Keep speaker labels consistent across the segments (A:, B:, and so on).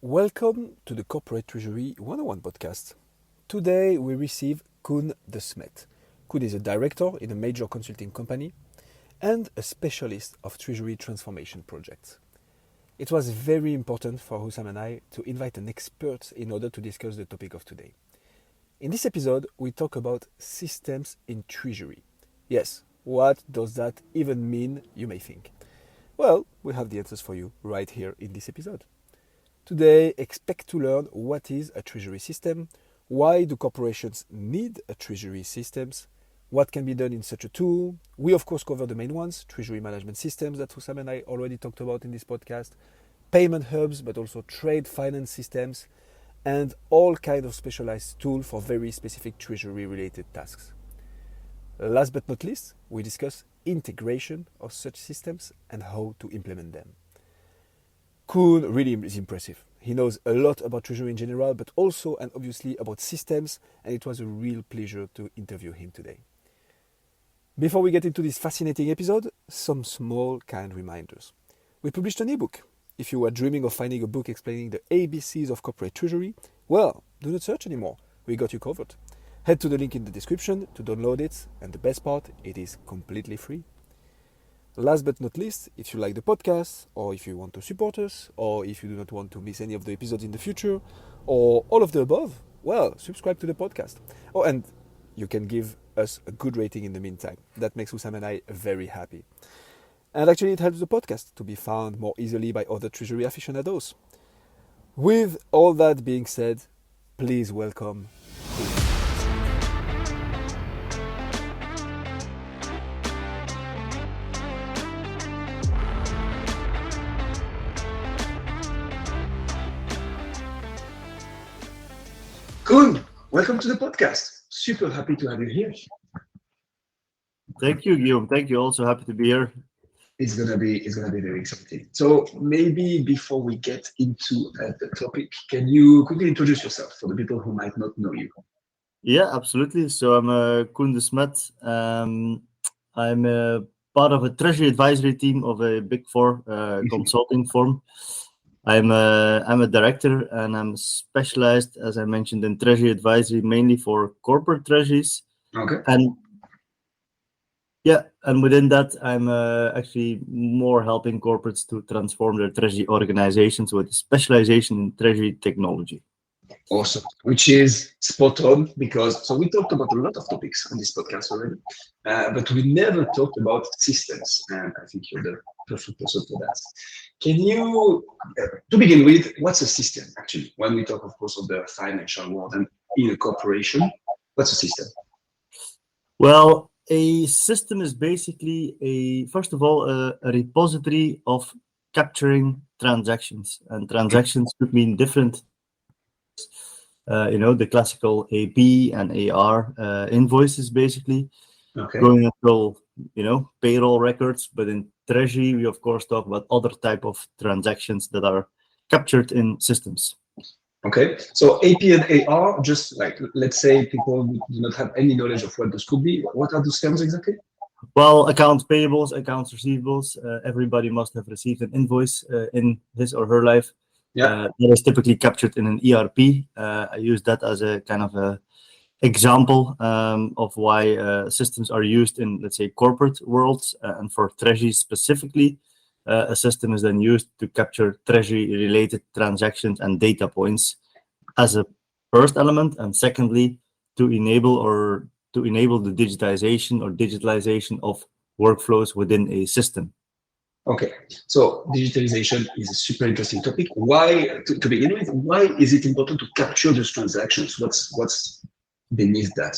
A: Welcome to the Corporate Treasury 101 podcast. Today we receive Koen De Smet. Koen is a director in a major consulting company and a specialist of treasury transformation projects. It was very important for Hussam and I to invite an expert in order to discuss the topic of today. In this episode, we talk about systems in treasury. Yes, what does that even mean, you may think? Well, we have the answers for you right here in this episode. Today, expect to learn what is a treasury system, why do corporations need a treasury systems, what can be done in such a tool. We of course cover the main ones, treasury management systems that Hussam and I already talked about in this podcast, payment hubs, but also trade finance systems, and all kinds of specialized tools for very specific treasury related tasks. Last but not least, we discuss integration of such systems and how to implement them. Koen really is impressive. He knows a lot about treasury in general, but also and obviously about systems, and it was a real pleasure to interview him today. Before we get into this fascinating episode, some small kind reminders. We published an ebook. If you are dreaming of finding a book explaining the ABCs of corporate treasury, well, do not search anymore. We got you covered. Head to the link in the description to download it, and the best part, it is completely free. Last but not least, if you like the podcast, or if you want to support us, or if you do not want to miss any of the episodes in the future, or all of the above, well, subscribe to the podcast. Oh, and you can give us a good rating in the meantime. That makes Hussam and I very happy. And actually it helps the podcast to be found more easily by other treasury aficionados. With all that being said, please welcome Koen, welcome to the podcast. Super happy to have you here.
B: Thank you, Guillaume. Thank you. Also happy to be here.
A: It's gonna be very exciting. So maybe before we get into the topic, can you quickly introduce yourself for the people who might not know you?
B: Yeah, absolutely. So I'm Koen De Smet. I'm part of a treasury advisory team of a Big Four consulting firm. I'm a director and I'm specialized, as I mentioned, in treasury advisory, mainly for corporate treasuries.
A: Okay.
B: And within that, I'm actually more helping corporates to transform their treasury organizations with specialization in treasury technology.
A: Awesome, which is spot on because we talked about a lot of topics on this podcast already, but we never talked about systems, and I think you're the perfect person for that. Can you, to begin with, what's a system actually? When we talk, of course, of the financial world and in a corporation, what's a system?
B: Well, a system is basically first of all, a repository of capturing transactions, and transactions could mean different. The classical AP and AR invoices, basically, going until payroll records. But in treasury, we of course talk about other type of transactions that are captured in systems.
A: Okay, so AP and AR, just like, let's say people do not have any knowledge of what those could be. What are those terms exactly?
B: Well, accounts payables, accounts receivables, everybody must have received an invoice in his or her life.
A: Yeah.
B: That is typically captured in an ERP. I use that as a kind of a example of why systems are used in, let's say, corporate worlds, and for treasury specifically. A system is then used to capture treasury-related transactions and data points as a first element, and secondly, to enable the digitization or digitalization of workflows within a system. Okay,
A: so digitalization is a super interesting topic. Why, to begin with, why is it important to capture those transactions? What's beneath that?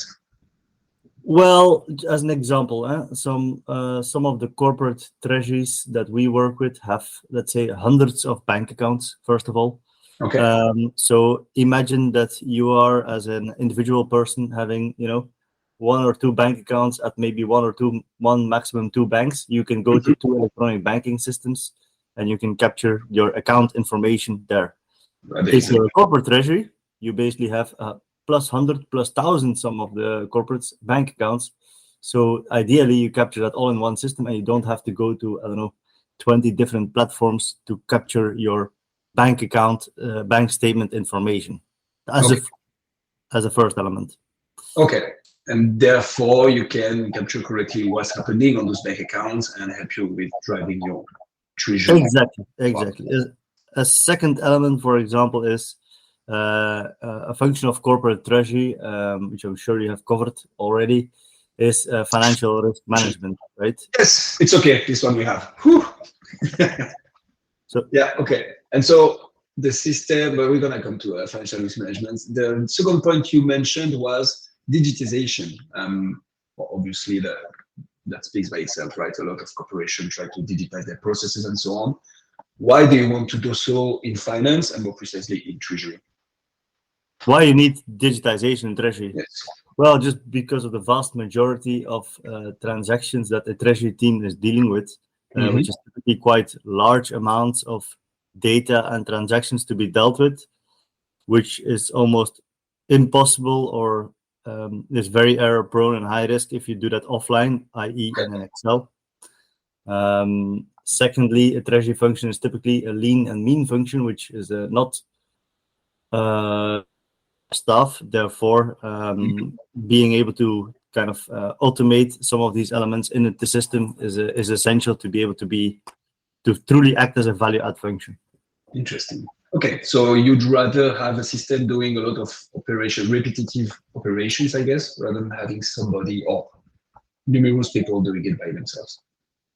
B: Well, as an example, some of the corporate treasuries that we work with have, let's say, hundreds of bank accounts, first of all.
A: Okay.
B: So imagine that you are, as an individual person, having, one or two bank accounts at maybe one maximum two banks. You can go to two electronic banking systems and you can capture your account information there. If you're a corporate treasury, you basically have plus 100, plus 1,000 some of the corporates' bank accounts. So ideally, you capture that all in one system and you don't have to go to, 20 different platforms to capture your bank account, bank statement information as a first element.
A: Okay. And therefore, you can capture correctly what's happening on those bank accounts and help you with driving your treasury.
B: Exactly. A second element, for example, is a function of corporate treasury, which I'm sure you have covered already, is financial risk management, right?
A: Yes, it's okay. This one we have. Whew.
B: So
A: yeah, okay. And so the system, but we're gonna come to financial risk management. The second point you mentioned was digitization. Well, obviously, that speaks by itself, right? A lot of corporations try to digitize their processes and so on. Why do you want to do so in finance and more precisely in treasury?
B: why you need digitization in treasury?
A: Yes.
B: Well, just because of the vast majority of transactions that the treasury team is dealing with, which is typically quite large amounts of data and transactions to be dealt with, which is almost impossible or is very error prone and high risk if you do that offline, i.e. in an Excel. Secondly, a treasury function is typically a lean and mean function, which is not staff. Therefore, being able to kind of automate some of these elements in the system is essential to be able to truly act as a value add function.
A: Interesting. Okay, so you'd rather have a system doing a lot of repetitive operations, I guess, rather than having somebody or numerous people doing it by themselves.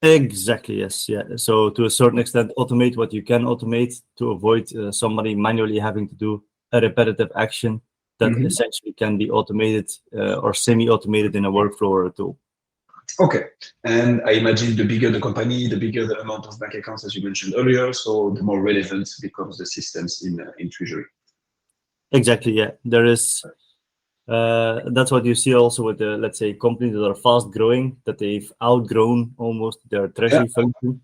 B: Exactly, yes. Yeah. So to a certain extent, automate what you can automate to avoid somebody manually having to do a repetitive action that essentially can be automated or semi-automated in a workflow or a tool.
A: Okay. And I imagine the bigger the company, the bigger the amount of bank accounts, as you mentioned earlier, so the more relevant becomes the systems in Treasury.
B: Exactly, yeah. There is, that's what you see also with the, let's say, companies that are fast growing, that they've outgrown almost their treasury function,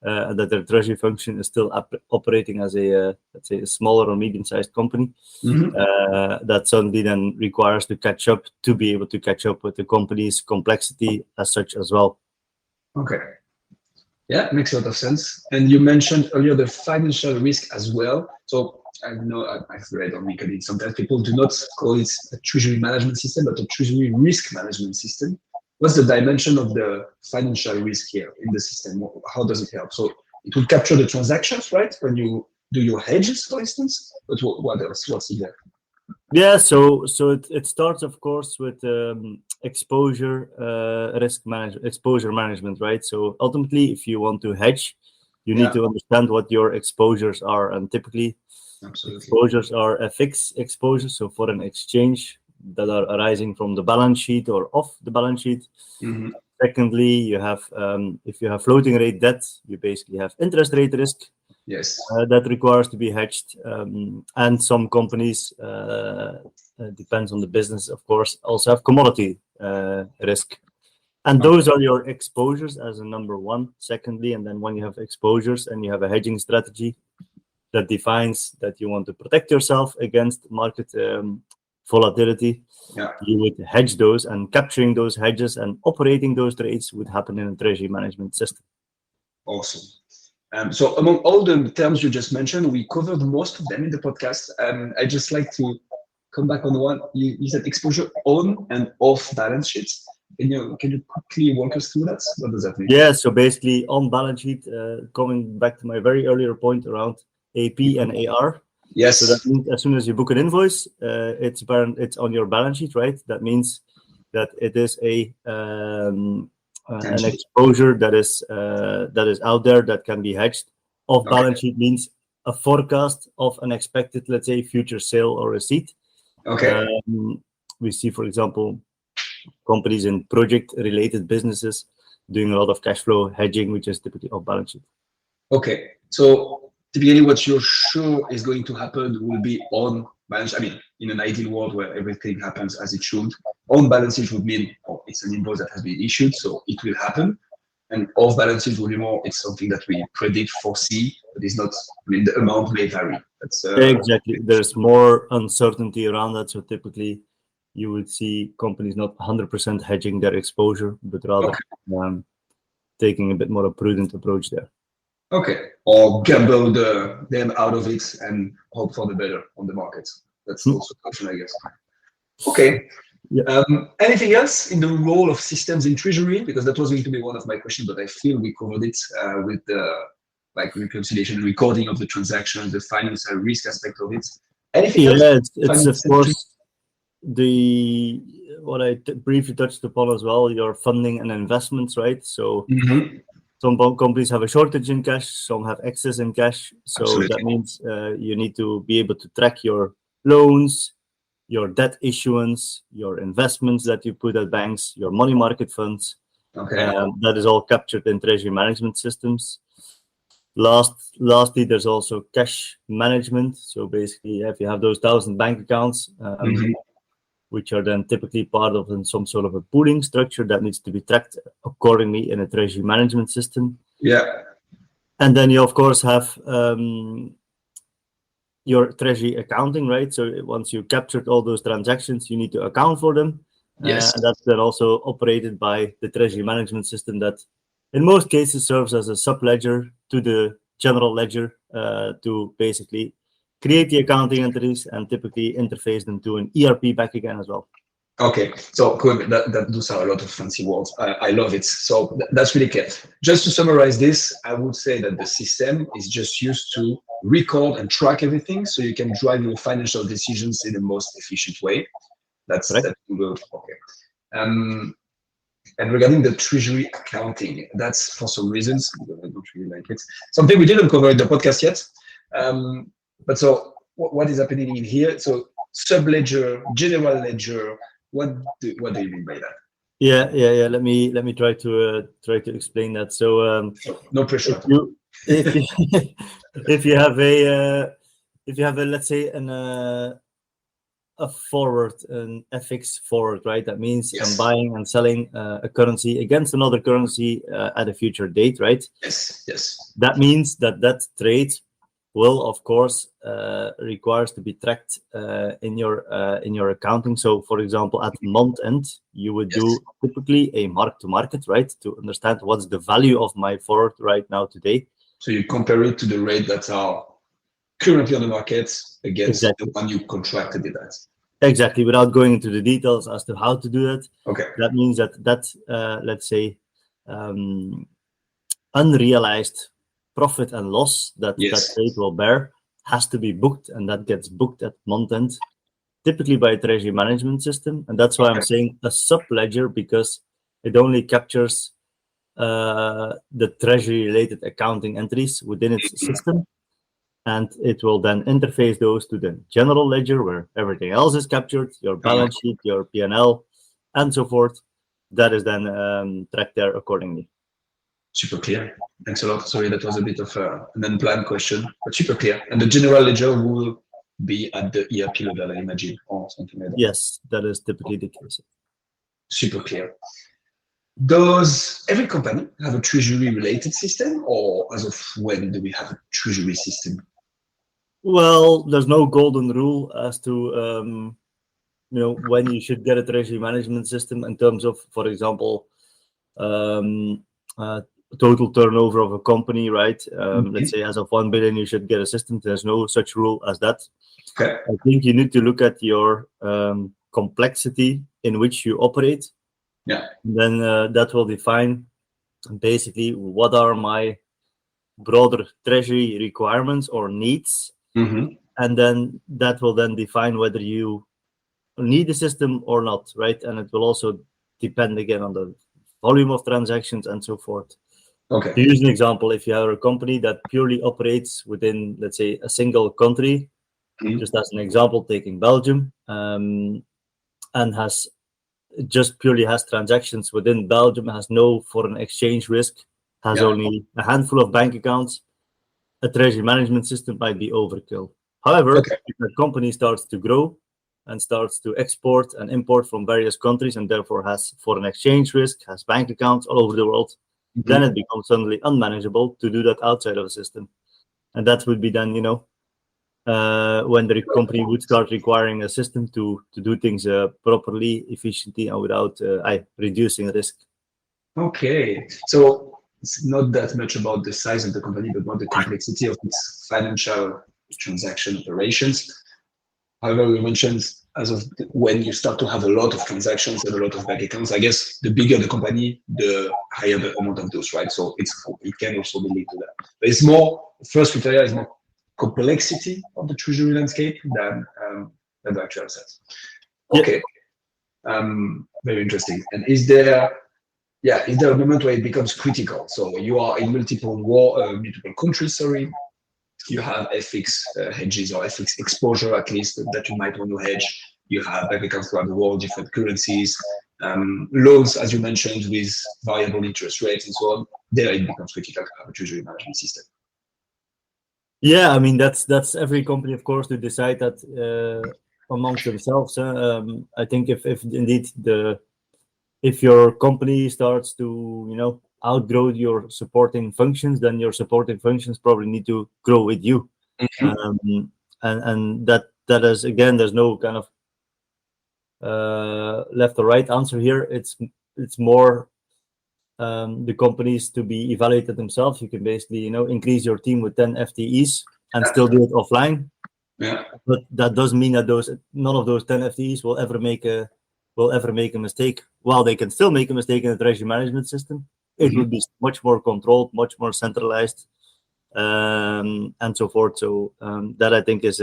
B: and that their treasury function is still operating as a, let's say, a smaller or medium-sized company. That suddenly then requires to catch up to be able to catch up with the company's complexity as such as well.
A: Okay. Yeah, makes a lot of sense. And you mentioned earlier the financial risk as well. So I know I've read on LinkedIn sometimes people do not call it a treasury management system, but a treasury risk management system. What's the dimension of the financial risk here in the system? How does it help? So it will capture the transactions, right? When you do your hedges, for instance. But what else? What's in there?
B: Yeah, so it starts, of course, with exposure risk management, exposure management, right? So ultimately, if you want to hedge, you need to understand what your exposures are, and typically, exposures are FX exposures, so foreign exchange that are arising from the balance sheet or off the balance sheet. Secondly, you have if you have floating rate debt, you basically have interest rate risk.
A: Yes.
B: That requires to be hedged, and some companies, depends on the business, of course, also have commodity risk. And those are your exposures as a number one. Secondly, and then when you have exposures and you have a hedging strategy that defines that you want to protect yourself against market volatility, you would hedge those, and capturing those hedges and operating those trades would happen in a treasury management system.
A: Awesome. So among all the terms you just mentioned, we covered most of them in the podcast. I just like to come back on one. You said exposure on and off balance sheets. Can you quickly walk us through that? What does that mean?
B: Yeah, so basically on balance sheet, coming back to my very earlier point around AP and AR.
A: Yes.
B: So that means as soon as you book an invoice, it's on your balance sheet, right? That means that it is an exposure that is out there that can be hedged. Off balance sheet means a forecast of an expected, let's say, future sale or receipt.
A: Okay.
B: We see, for example, companies in project-related businesses doing a lot of cash flow hedging, which is typically off balance sheet.
A: Okay, so typically what you're sure is going to happen will be on balance. I mean, in an ideal world where everything happens as it should, on balance sheet would mean it's an invoice that has been issued, so it will happen. And off balance sheet will be more, it's something that we predict, foresee, but it's not, I mean, the amount may vary. That's
B: exactly. There's more uncertainty around that. So typically you would see companies not 100% hedging their exposure, but rather taking a bit more a prudent approach there.
A: Okay. Or gamble them out of it and hope for the better on the market. That's also an option, I guess. Okay.
B: Yeah.
A: Anything else in the role of systems in Treasury? Because that was going to be one of my questions, but I feel we covered it with the like reconciliation, recording of the transactions, the financial risk aspect of it. Anything else?
B: Yeah, it's of
A: Finance-
B: course the what I briefly touched upon as well, your funding and investments, right? So
A: Mhm.
B: some companies have a shortage in cash, some have excess in cash. So that
A: Absolutely.
B: means you need to be able to track your loans, your debt issuance, your investments that you put at banks, your money market funds.
A: Okay.
B: That is all captured in treasury management systems. Lastly, there's also cash management. So basically, if you have those 1,000 bank accounts,
A: Mhm.
B: which are then typically part of some sort of a pooling structure that needs to be tracked accordingly in a treasury management system.
A: Yeah.
B: And then you, of course, have your treasury accounting, right? So once you captured all those transactions, you need to account for them.
A: Yes.
B: And that's then also operated by the treasury management system that in most cases serves as a sub-ledger to the general ledger to basically create the accounting entries and typically interface them to an ERP back again as well.
A: Okay, so Koen, those are a lot of fancy words. I love it. So that's really clear. Just to summarize this, I would say that the system is just used to record and track everything, so you can drive your financial decisions in the most efficient way.
B: Correct?
A: That's good. Okay. And regarding the treasury accounting, that's for some reasons because I don't really like it. Something we didn't cover in the podcast yet. But so what is happening in here? So sub ledger, general ledger. What do you mean by that?
B: Yeah. Let me try to explain that. So
A: No
B: if
A: pressure.
B: you if you if you have a let's say a forward, an FX forward, right? That means I'm
A: Yes.
B: buying and selling a currency against another currency at a future date, right?
A: Yes. Yes.
B: That means that trade will, of course, requires to be tracked in your accounting. So, for example, at month end, you would
A: Yes.
B: do typically a mark to market, right, to understand what's the value of my forward right now today.
A: So you compare it to the rate that are currently on the market against the
B: Exactly.
A: one you contracted it at.
B: Exactly. Without going into the details as to how to do that,
A: Okay.
B: that means that let's say unrealized profit and loss that
A: Yes.
B: trade will bear has to be booked, and that gets booked at month end, typically by a treasury management system. And that's why I'm
A: Okay.
B: saying a sub ledger, because it only captures the treasury related accounting entries within its system. And it will then interface those to the general ledger where everything else is captured, your balance sheet, your P&L, and so forth. That is then tracked there accordingly.
A: Super clear. Thanks a lot. Sorry, that was a bit of an unplanned question, but super clear. And the general ledger will be at the ERP level, I imagine, or something like that.
B: Yes, that is typically the case.
A: Super clear. Does every company have a treasury related system, or as of when do we have a treasury system?
B: Well, there's no golden rule as to when you should get a treasury management system in terms of, for example, um, uh, total turnover of a company, right? Let's say as of 1 billion, you should get a system. There's no such rule as that.
A: Okay.
B: I think you need to look at your complexity in which you operate.
A: Yeah.
B: Then that will define basically what are my broader treasury requirements or needs.
A: Mm-hmm.
B: And then that will then define whether you need a system or not, right? And it will also depend again on the volume of transactions and so forth.
A: Okay.
B: To use an example, if you have a company that purely operates within, let's say, a single country, just as an example, taking Belgium, and has just purely has transactions within Belgium, has no foreign exchange risk, has only a handful of bank accounts, a treasury management system might be overkill. However, if the company starts to grow and starts to export and import from various countries and therefore has foreign exchange risk, has bank accounts all over the world, then it becomes suddenly unmanageable to do that outside of a system. And that would be then, when the company would start requiring a system to do things properly, efficiently, and without reducing risk.
A: Okay. So it's not that much about the size of the company, but more the complexity of its financial transaction operations. However, we mentioned as of when you start to have a lot of transactions and a lot of bank accounts, I guess the bigger the company, the higher the amount of those, right? So it can also be linked to that. But it's more, first criteria is more complexity of the treasury landscape than the actual assets. Okay. Very interesting. And is there a moment where it becomes critical? So you are in multiple countries, sorry. You have FX hedges or FX exposure, at least, that you might want to hedge. You have bank accounts throughout the world, different currencies, loans, as you mentioned, with variable interest rates and so on. There it becomes critical to have a treasury management system.
B: Yeah, I mean, that's every company, of course, to decide that amongst themselves. I think if indeed if your company starts to outgrow your supporting functions, then your supporting functions probably need to grow with you. Mm-hmm. And that is, again, there's no kind of left or right answer here. It's more the companies to be evaluated themselves. You can basically increase your team with 10 FTEs and still do it offline.
A: Yeah.
B: But that doesn't mean that none of those 10 FTEs will ever make a mistake. While they can still make a mistake in the treasury management system, it will be much more controlled, much more centralized, and so forth. So that, I think, is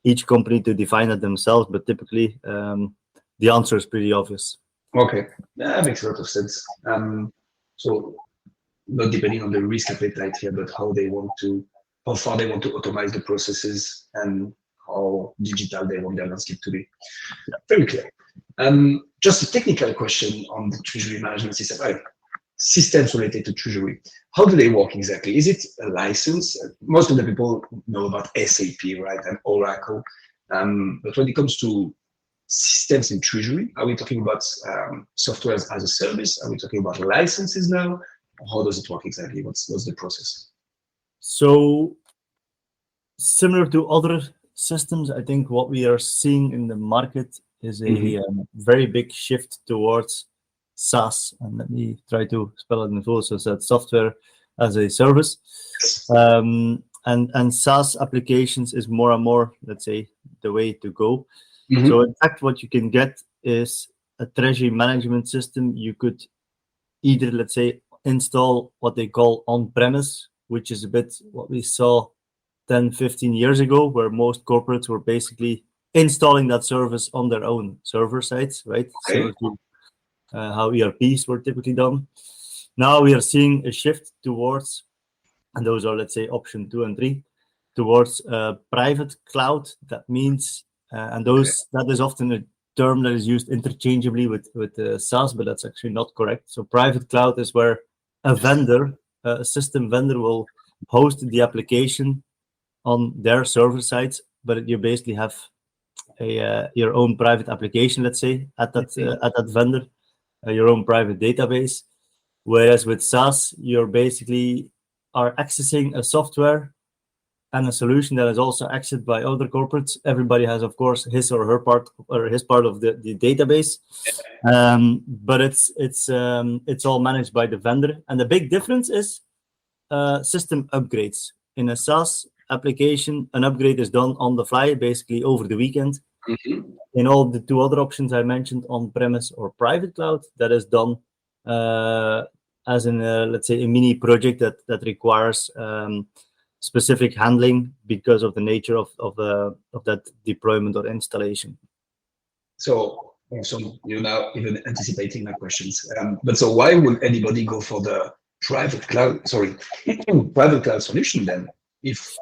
B: each company to define it themselves. But typically, the answer is pretty obvious.
A: Okay, that makes a lot of sense. So not depending on the risk appetite here, but how far they want to automate the processes and how digital they want their landscape to be. Yeah. Very clear. Just a technical question on the treasury management system. Systems related to treasury. How do they work exactly? Is it a license? Most of the people know about SAP, right, and Oracle. But when it comes to systems in treasury, are we talking about software as a service? Are we talking about licenses now? How does it work exactly? What's the process?
B: So similar to other systems, I think what we are seeing in the market is a very big shift towards SaaS. And let me try to spell it in full. So that's software as a service. And SaaS applications is more and more, let's say, the way to go. So in fact, what you can get is a treasury management system. You could either, let's say, install what they call on-premise, which is a bit what we saw 10, 15 years ago, where most corporates were basically installing that service on their own server sites, right?
A: Okay.
B: Similar to how ERPs were typically done. Now we are seeing a shift towards, and those are, let's say, option 2 and 3, towards private cloud. That means, that is often a term that is used interchangeably with SaaS, but that's actually not correct. So private cloud is where a system vendor will host the application on their server sites, but you basically have your own private application, let's say, at that vendor, your own private database. Whereas with SaaS, you're basically are accessing a software and a solution that is also accessed by other corporates. Everybody has, of course, his or her part or his part of the database, but it's all managed by the vendor. And the big difference is system upgrades. In a SaaS application, an upgrade is done on the fly, basically over the weekend. In all the two other options I mentioned, on-premise or private cloud, that is done as in, let's say, a mini project that requires specific handling because of the nature of that deployment or installation.
A: So you're now even anticipating my questions. But so why would anybody go for the private cloud solution then? If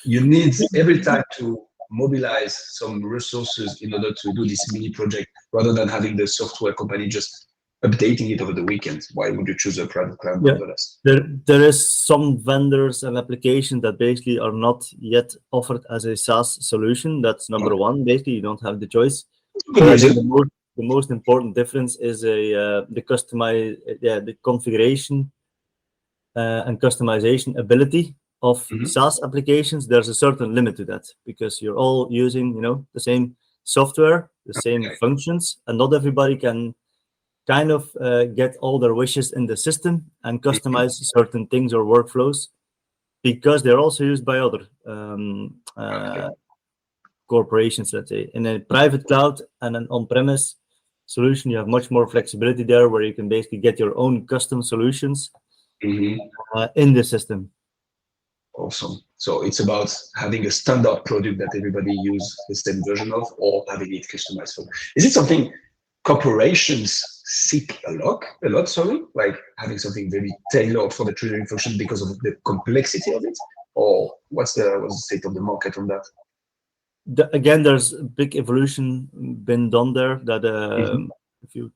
A: you need every time to mobilize some resources in order to do this mini project, rather than having the software company just updating it over the weekend, why would you choose a private cloud over us?
B: There is some vendors and applications that basically are not yet offered as a SaaS solution. That's number one. Basically, you don't have the choice. The most important difference is the configuration and customization ability of SaaS applications. There's a certain limit to that because you're all using, the same software, the same functions, and not everybody can kind of get all their wishes in the system and customize certain things or workflows, because they're also used by other corporations, let's say. In a private cloud and an on-premise solution, you have much more flexibility there, where you can basically get your own custom solutions in the system.
C: Awesome. So it's about having a standard product that everybody use the same version of, or having it customized for. Is it something corporations seek a lot, sorry, like having something very tailored for the treasury function because of the complexity of it? Or what's the state of the market on that?
B: Again, there's a big evolution been done there, that if you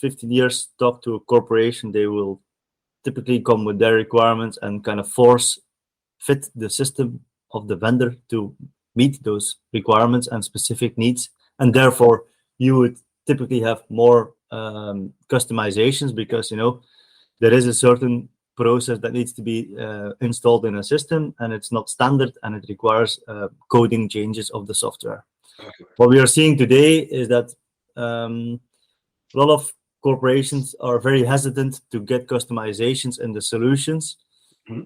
B: 15 years talk to a corporation, they will typically come with their requirements and kind of force fit the system of the vendor to meet those requirements and specific needs. And therefore, you would typically have more customizations, because, you know, there is a certain process that needs to be installed in a system, and it's not standard, and it requires coding changes of the software. What we are seeing today is that a lot of corporations are very hesitant to get customizations in the solutions,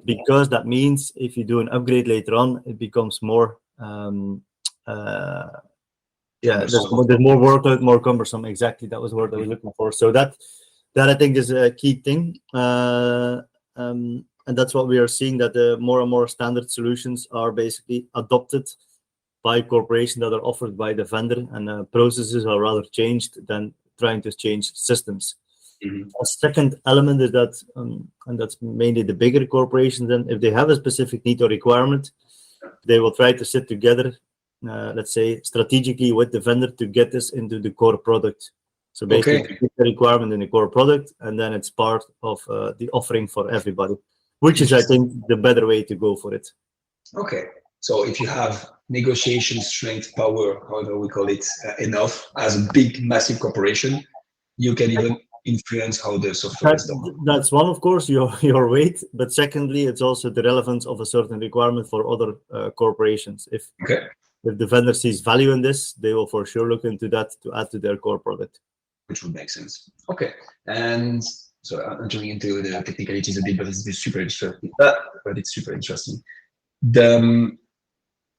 B: because that means if you do an upgrade later on, it becomes more there's more workload, more cumbersome. Exactly, that was the word I was looking for. So that I think is a key thing, and that's what we are seeing, that more and more standard solutions are basically adopted by corporations that are offered by the vendor, and processes are rather changed than trying to change systems. A second element is that, and that's mainly the bigger corporations, then if they have a specific need or requirement, they will try to sit together, let's say strategically with the vendor, to get this into the core product. So basically, get the requirement in the core product, and then it's part of the offering for everybody, which is, I think, the better way to go for it.
C: Okay. So if you have negotiation strength, power, however we call it, enough as a big, massive corporation, you can even influence how the software is done.
B: That's one, of course, your weight. But secondly, it's also the relevance of a certain requirement for other corporations. If the vendor sees value in this, they will for sure look into that to add to their core product.
C: Which would make sense. Okay. And so I'm entering into the technicalities a bit, but it's super interesting.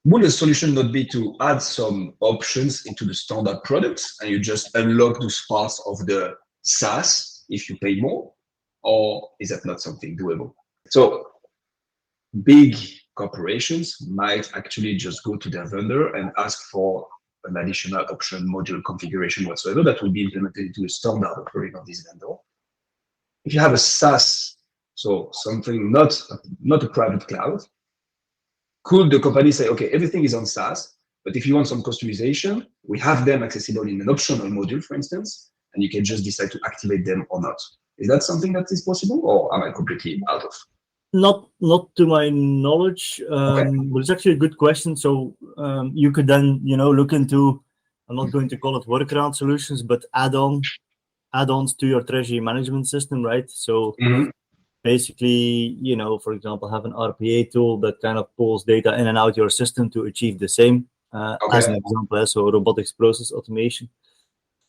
C: Would the solution not be to add some options into the standard products, and you just unlock those parts of the SaaS if you pay more? Or is that not something doable? So big corporations might actually just go to their vendor and ask for an additional option, module configuration whatsoever that will be implemented into a standard offering of this vendor. If you have a SaaS, so something not a private cloud, could the company say, okay, everything is on SaaS, but if you want some customization, we have them accessible in an optional module, for instance, and you can just decide to activate them or not. Is that something that is possible, or am I completely out of?
B: Not to my knowledge, but it's actually a good question. So you could then, look into, I'm not going to call it workaround solutions, but add-ons to your treasury management system, right? So basically, for example, have an RPA tool that kind of pulls data in and out your system to achieve the same, as an example, so robotics process automation.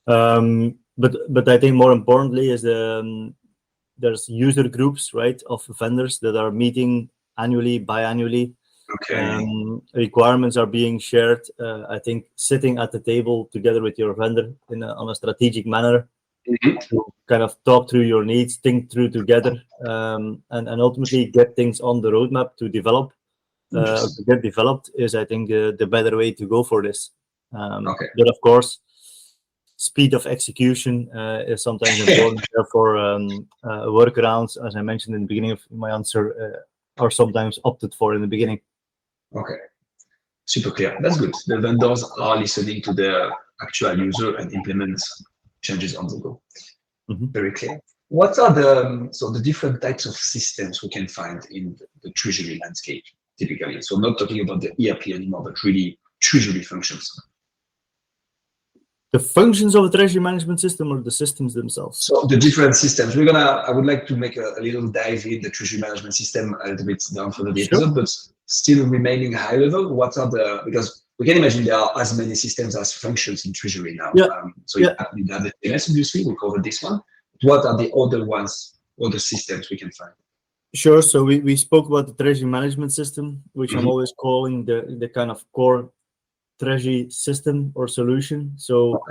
B: But I think more importantly is there's user groups, right, of vendors that are meeting annually, biannually. Requirements are being shared. I think sitting at the table together with your vendor on a strategic manner, to kind of talk through your needs, think through together, and ultimately get things on the roadmap to develop, to get developed is, I think, the better way to go for this. But of course, speed of execution is sometimes important. Therefore, workarounds, as I mentioned in the beginning of my answer, are sometimes opted for in the beginning.
C: Okay, super clear. That's good. The vendors are listening to their actual user and implement changes on the go. Very clear. What are the different types of systems we can find in the treasury landscape typically? So not talking about the ERP anymore, but really treasury functions.
B: The functions of a treasury management system, or the systems themselves? So
C: the different systems. I would like to make a little dive in the treasury management system a little bit down for the episode, but still remaining high level. Because we can imagine there are as many systems as functions in treasury now. You have the TMS, obviously, we covered this one. what are the other ones, other systems we can find?
B: Sure. So we spoke about the treasury management system, which I'm
C: Mhm.
B: always calling the kind of core treasury system or solution. So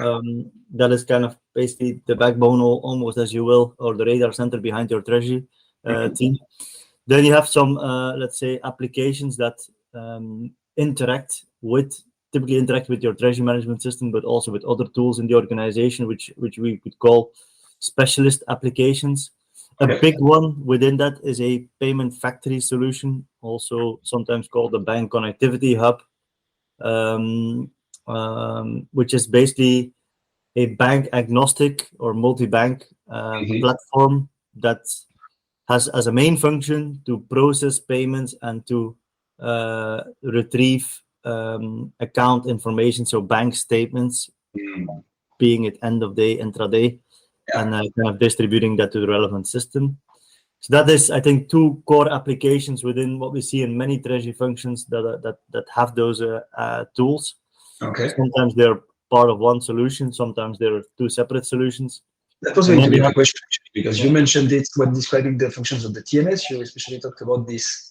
B: that is kind of basically the backbone, almost as you will, or the radar center behind your treasury team. Then you have some, let's say, applications that typically interact with your treasury management system, but also with other tools in the organization, which we could call specialist applications. A
C: Okay.
B: big one within that is a payment factory solution, also sometimes called the bank connectivity hub, which is basically a bank agnostic or multi-bank
C: Mhm.
B: platform that has as a main function to process payments and to retrieve account information, so bank statements,
C: Mm.
B: being at end of day, intraday,
C: Yeah.
B: and kind of distributing that to the relevant system. So that is, I think, two core applications within what we see in many treasury functions that have those tools.
C: Okay.
B: Sometimes they're part of one solution, sometimes they're two separate solutions.
C: That was
B: And
C: going to
B: then
C: be
B: you
C: my
B: have,
C: question, actually, because
B: yeah,
C: you mentioned it when describing the functions of the TMS. You especially talked about this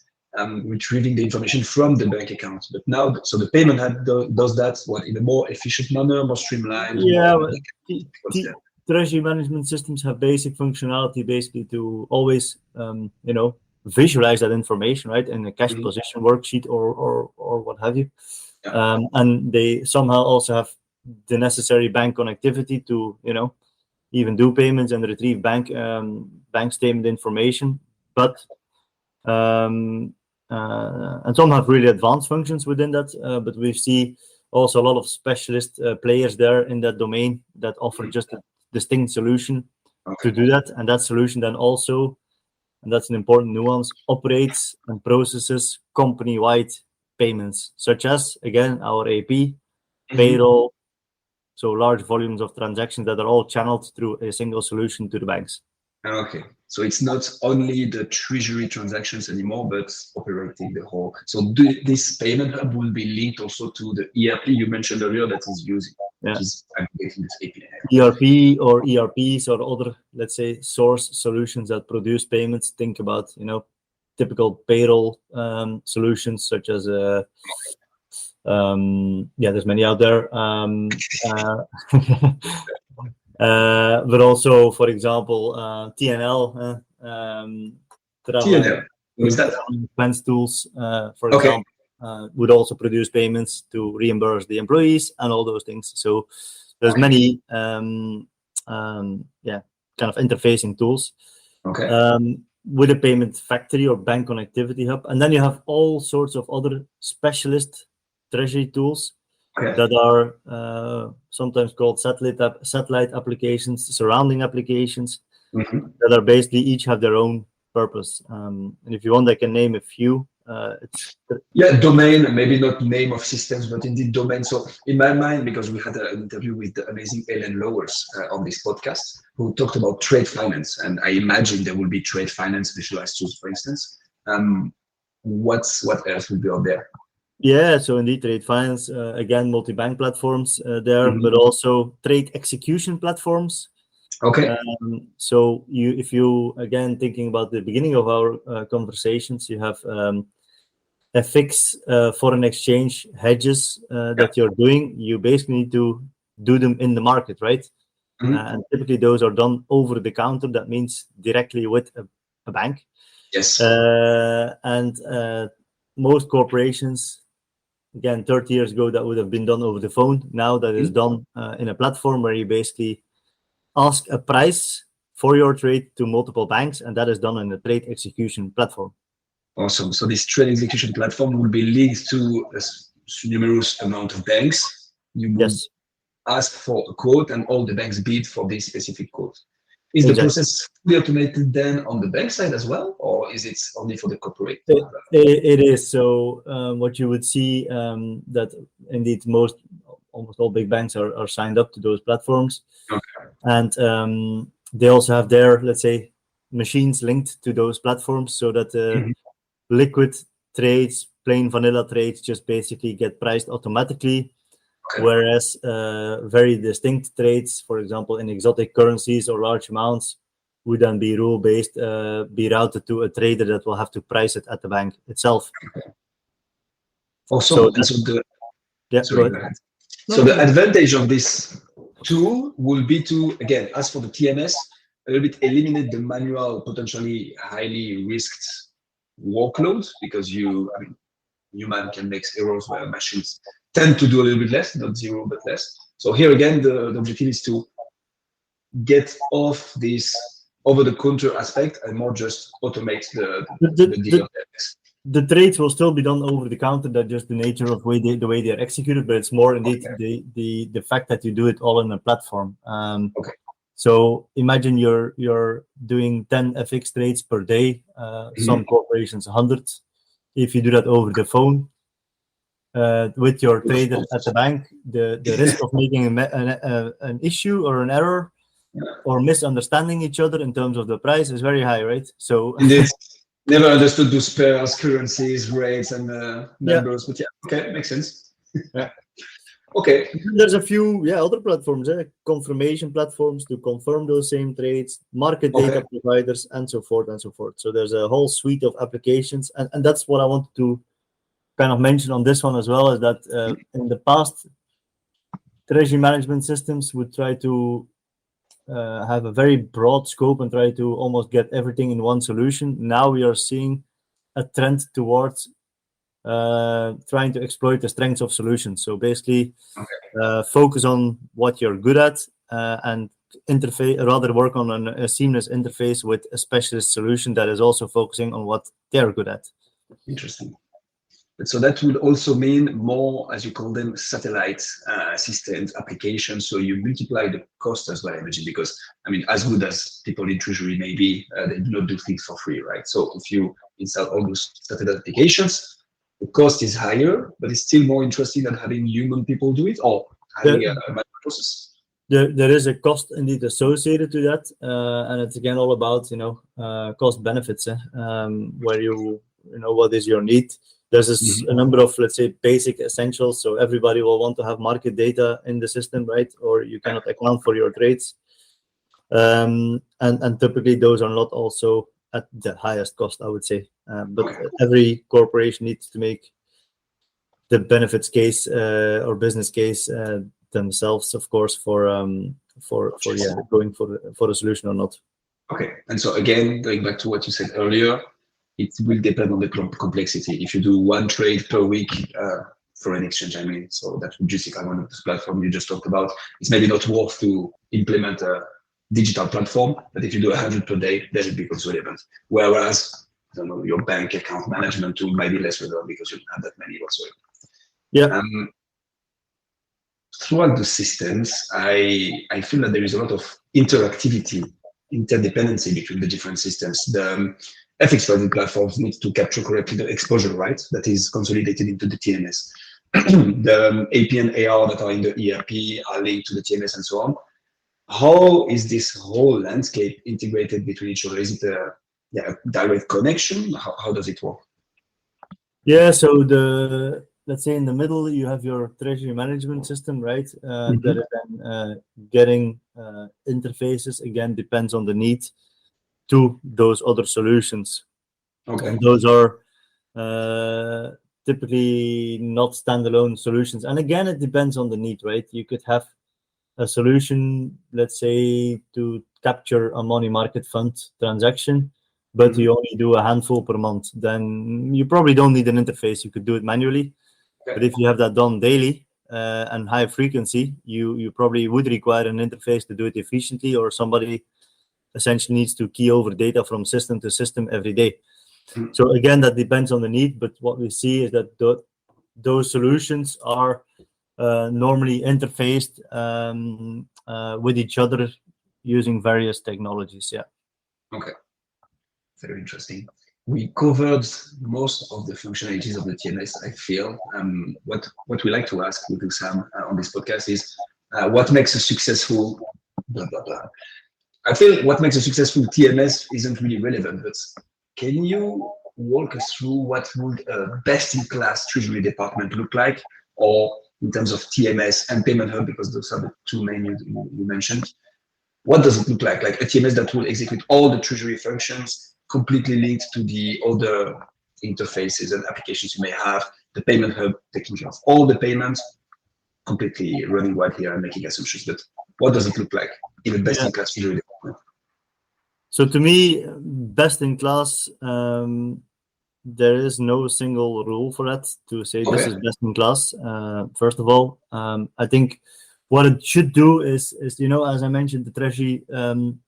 C: retrieving the information from the bank account. But now, so the payment hub does that what in a more efficient manner, more streamlined,
B: yeah,
C: more.
B: but
C: What's that?
B: treasury management systems have basic functionality basically to always, visualize that information, right, in a cash
C: Mhm.
B: position worksheet or what have you.
C: Yeah.
B: And they somehow also have the necessary bank connectivity to, even do payments and retrieve bank statement information. But and some have really advanced functions within that. But we see also a lot of specialist players there in that domain that offer just a distinct solution to
C: Okay.
B: do that. And that solution then also, and that's an important nuance, operates and processes company-wide payments, such as, again, our AP,
C: Mhm.
B: payroll, so large volumes of transactions that are all channeled through a single solution to the banks.
C: Okay. So it's not only the treasury transactions anymore, but operating the whole. So this payment hub will be linked also to the ERP you mentioned earlier that is using, that
B: Yeah.
C: is aggregating this API.
B: ERP or ERPs or other, let's say, source solutions that produce payments. Think about, typical payroll solutions such as, there's many out there. But also, for example, TNL, travel
C: TNL. What's that?
B: expense tools, for
C: Okay.
B: example, would also produce payments to reimburse the employees and all those things. So there's
C: Okay.
B: many, kind of interfacing tools
C: Okay.
B: with a payment factory or bank connectivity hub. And then you have all sorts of other specialist treasury tools
C: Okay.
B: that are sometimes called satellite applications, surrounding applications
C: Mhm.
B: that are basically each have their own purpose. And if you want, I can name a few.
C: Yeah, domain, maybe not name of systems, but indeed domain. So in my mind, because we had an interview with the amazing Ellen Lowers on this podcast, who talked about trade finance, and I imagine there will be trade finance visualized tools, for instance. What else will be out there?
B: Yeah, so indeed, trade finance, again, multi-bank platforms there,
C: Mhm.
B: but also trade execution platforms.
C: Okay.
B: So if you, again, thinking about the beginning of our conversations, you have FX, foreign exchange hedges that you're doing. You basically need to do them in the market, right?
C: Mhm.
B: And typically those are done over the counter. That means directly with a bank.
C: Yes.
B: And most corporations, again, 30 years ago, that would have been done over the phone. Now that is done in a platform where you basically ask a price for your trade to multiple banks, and that is done in a trade execution platform.
C: Awesome. So this trade execution platform will be linked to a numerous amount of banks. You will
B: Yes,
C: ask for a quote, and all the banks bid for this specific quote. Is the
B: exactly.
C: process fully automated then on the bank side as well, or is it only for the corporate?
B: It is. So what you would see that indeed almost all big banks are signed up to those platforms,
C: Okay.
B: and they also have their, let's say, machines linked to those platforms so that
C: Mhm.
B: liquid trades, plain vanilla trades, just basically get priced automatically.
C: Okay.
B: Whereas very distinct trades, for example, in exotic currencies or large amounts, would then be rule-based, be routed to a trader that will have to price it at the bank itself.
C: Also,
B: So
C: so
B: yeah,
C: sorry,
B: go
C: go
B: ahead.
C: ahead.
B: No,
C: So
B: no,
C: the
B: no.
C: advantage of this tool will be to, again, as for the TMS, a little bit eliminate the manual, potentially highly risked workload, because human can make errors where machines tend to do a little bit less, not zero, but less. So here again, the objective is to get off this over-the-counter aspect and more just automate the deal.
B: The trades will still be done over the counter. That's just the nature of the way they are executed, but it's more indeed the fact that you do it all on a platform.
C: Okay.
B: So imagine you're doing 10 FX trades per day. Some corporations 100. If you do that over the phone with your trader at the bank, the risk of making an issue or an error or misunderstanding each other in terms of the price is very high, right? So
C: Indeed. Never understood those pairs, currencies, rates, and numbers, but yeah, okay, makes sense.
B: Yeah.
C: Okay.
B: There's a few other platforms, confirmation platforms to confirm those same trades, market data providers, and so forth and so forth. So there's a whole suite of applications, and that's what I wanted to kind of mention on this one as well, is that in the past, treasury management systems would try to have a very broad scope and try to almost get everything in one solution. Now we are seeing a trend towards trying to exploit the strengths of solutions. So basically, focus on what you're good at and rather work on a seamless interface with a specialist solution that is also focusing on what they're good at.
C: Interesting. So that would also mean more, as you call them, satellite systems, applications. So you multiply the cost as well, I imagine, because, I mean, as good as people in Treasury may be, they do not do things for free, right? So if you install all those satellite applications, the cost is higher, but it's still more interesting than having human people do it or having a manual process.
B: There is a cost indeed associated to that, and it's again all about cost benefits, where you know what is your need. There's a number of, let's say, basic essentials. So everybody will want to have market data in the system, right? Or you cannot account for your trades. And typically those are not also at the highest cost, I would say. But every corporation needs to make the benefits case or business case themselves, of course, for going for a solution or not. Okay.
C: And so again, going back to what you said earlier, it will depend on the complexity. If you do one trade per week, foreign exchange, I mean, so that would justify one of those platforms you just talked about. It's maybe not worth to implement a digital platform, but if you do 100 per day, then it becomes relevant. Whereas, I don't know, your bank account management tool might be less relevant because you don't have that many whatsoever.
B: Yeah.
C: Throughout the systems, I feel that there is a lot of interactivity, interdependency between the different systems. The FX trading platforms need to capture correctly the exposure, right? That is consolidated into the TMS. The AP and AR that are in the ERP are linked to the TMS and so on. How is this whole landscape integrated between each other? Is it a direct connection? How does it work?
B: Yeah, so let's say in the middle you have your treasury management system, right? That is then getting interfaces. Again, depends on the need to those other solutions.
C: Okay.
B: And those are typically not standalone solutions. And again, it depends on the need, right? You could have a solution, let's say, to capture a money market fund transaction, but you only do a handful per month. Then you probably don't need an interface. You could do it manually. Okay. But if you have that done daily and high frequency, you probably would require an interface to do it efficiently, or somebody essentially needs to key over data from system to system every day. So again, that depends on the need, but what we see is that those solutions are normally interfaced with each other using various technologies. Yeah.
C: Okay. Very interesting. We covered most of the functionalities of the TMS, I feel. What we like to ask with Sam on this podcast is what makes a successful blah, blah, blah. I feel what makes a successful TMS isn't really relevant, but can you walk us through what would a best-in-class treasury department look like, or in terms of TMS and payment hub, because those are the two main you mentioned. what does it look like? Like a TMS that will execute all the treasury functions, completely linked to the other interfaces and applications you may have, the payment hub taking care of all the payments, completely running right here and making assumptions. But what does it look like in a best-in-class treasury department?
B: So to me, best in class, there is no single rule for that to say this is best in class. First of all, I think what it should do is as I mentioned, the treasury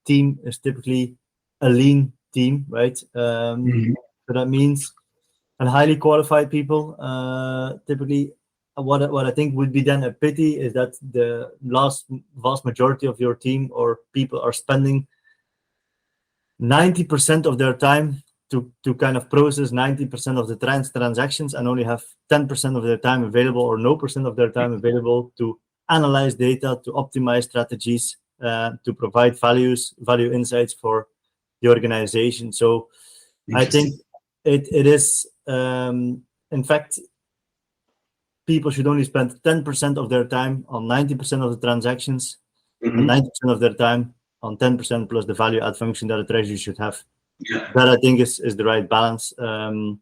B: team is typically a lean team, right? So that means and highly qualified people. Typically, what I think would be then a pity is that the vast majority of your team or people are spending 90% of their time to kind of process 90% of the transactions and only have 10% of their time available or no percent of their time available to analyze data, to optimize strategies, to provide value insights for the organization. So I think it is, in fact, people should only spend 10% of their time on 90% of the transactions and 90% of their time on 10% plus the value add function that a treasury should have.
C: Yeah.
B: That I think is the right balance to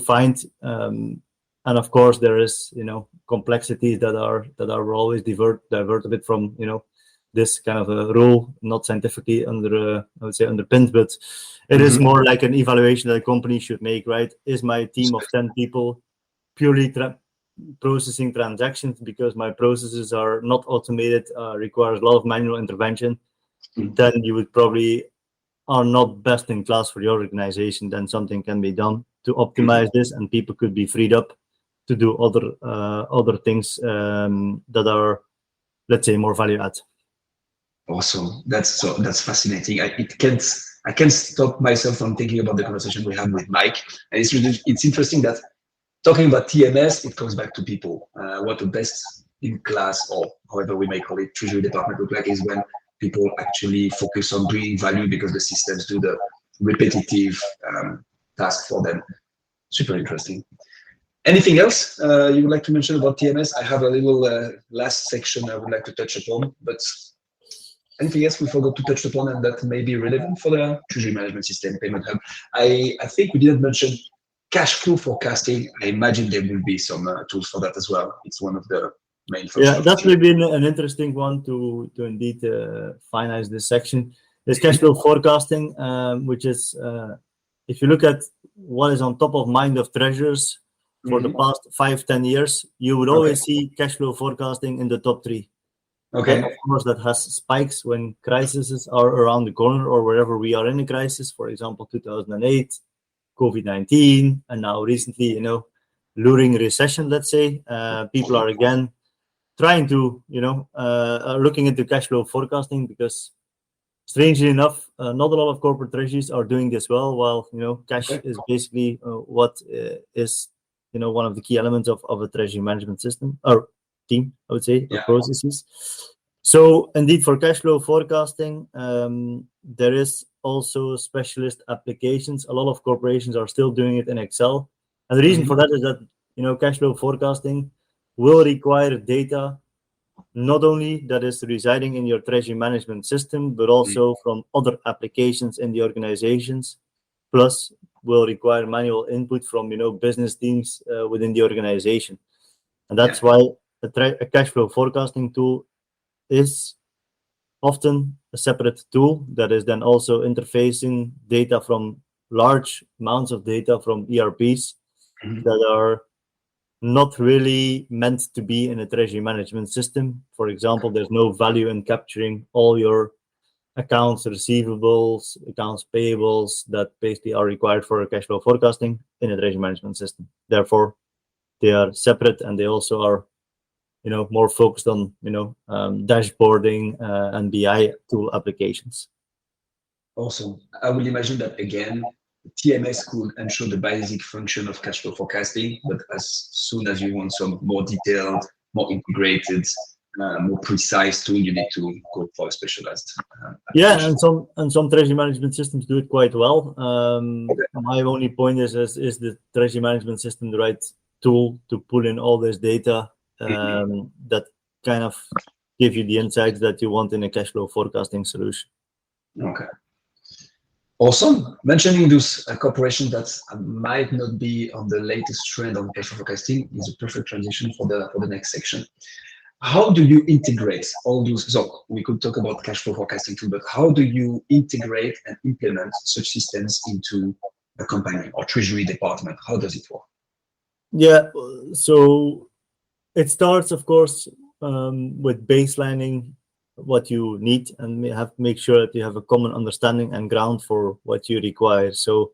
B: find. And of course, there is complexities that are always divert a bit from this kind of a rule, not scientifically I would say underpinned, but it is more like an evaluation that a company should make, right? Is my team of 10 people purely processing transactions because my processes are not automated, requires a lot of manual intervention, then you would probably are not best in class for your organization. Then something can be done to optimize this, and people could be freed up to do other things that are, let's say, more value add.
C: Awesome. That's fascinating. I can't stop myself from thinking about the conversation we had with Mike. And it's interesting that talking about TMS, it comes back to people. What the best in class, or however we may call it, treasury department look like is when people actually focus on bringing value because the systems do the repetitive task for them. Super interesting. Anything else you would like to mention about TMS? I have a little last section I would like to touch upon, but anything else we forgot to touch upon and that may be relevant for the treasury management system, payment hub? I think we didn't mention cash flow forecasting. I imagine there will be some tools for that as well. It's one of the main functions.
B: Yeah, that's really been an interesting one to indeed finalize this section. There's cash flow forecasting, which is, if you look at what is on top of mind of treasurers for the past 5-10 years, you would always see cash flow forecasting in the top 3. And of course, that has spikes when crises are around the corner or wherever we are in a crisis. For example, 2008, COVID-19, and now recently, luring recession, let's say. People are again trying to, looking into cash flow forecasting because, strangely enough, not a lot of corporate treasuries are doing this well, while, cash is basically what is, one of the key elements of a treasury management system or team, I would say, or processes. So indeed, for cash flow forecasting, there is also specialist applications. A lot of corporations are still doing it in Excel. And the reason for that is that, cash flow forecasting will require data, not only that is residing in your treasury management system, but also from other applications in the organizations, plus will require manual input from, business teams within the organization. And that's why a cash flow forecasting tool is often a separate tool that is then also interfacing data from large amounts of data from ERPs that are not really meant to be in a treasury management system. For example, there's no value in capturing all your accounts receivables, accounts payables that basically are required for cash flow forecasting in a treasury management system. Therefore, they are separate, and they also are more focused on, dashboarding and BI tool applications.
C: Awesome. I will imagine that again, TMS could ensure the basic function of cash flow forecasting, but as soon as you want some more detailed, more integrated, more precise tool, you need to go for a specialized.
B: And some treasury management systems do it quite well. My only point is the treasury management system the right tool to pull in all this data that kind of give you the insights that you want in a cash flow forecasting solution.
C: Okay. Awesome. Mentioning those corporations that might not be on the latest trend on cash flow forecasting is a perfect transition for the next section. How do you integrate all those? So we could talk about cash flow forecasting too, but how do you integrate and implement such systems into a company or treasury department? How does it work?
B: Yeah, so it starts, of course, with baselining what you need, and have to make sure that you have a common understanding and ground for what you require. So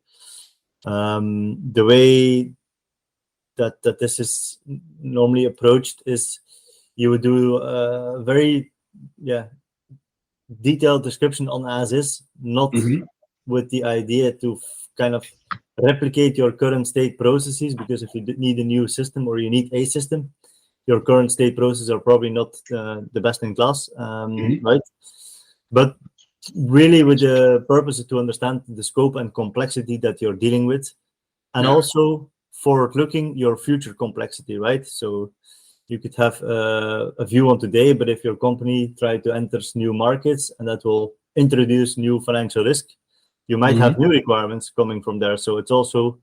B: the way that this is normally approached is you would do a very detailed description on as is, not with the idea to kind of replicate your current state processes, because if you need a new system or you need a system, your current state processes are probably not the best in class, right? But really with the purpose to understand the scope and complexity that you're dealing with, and also forward-looking your future complexity, right? So you could have a view on today, but if your company try to enter new markets and that will introduce new financial risk, you might have new requirements coming from there. So it's also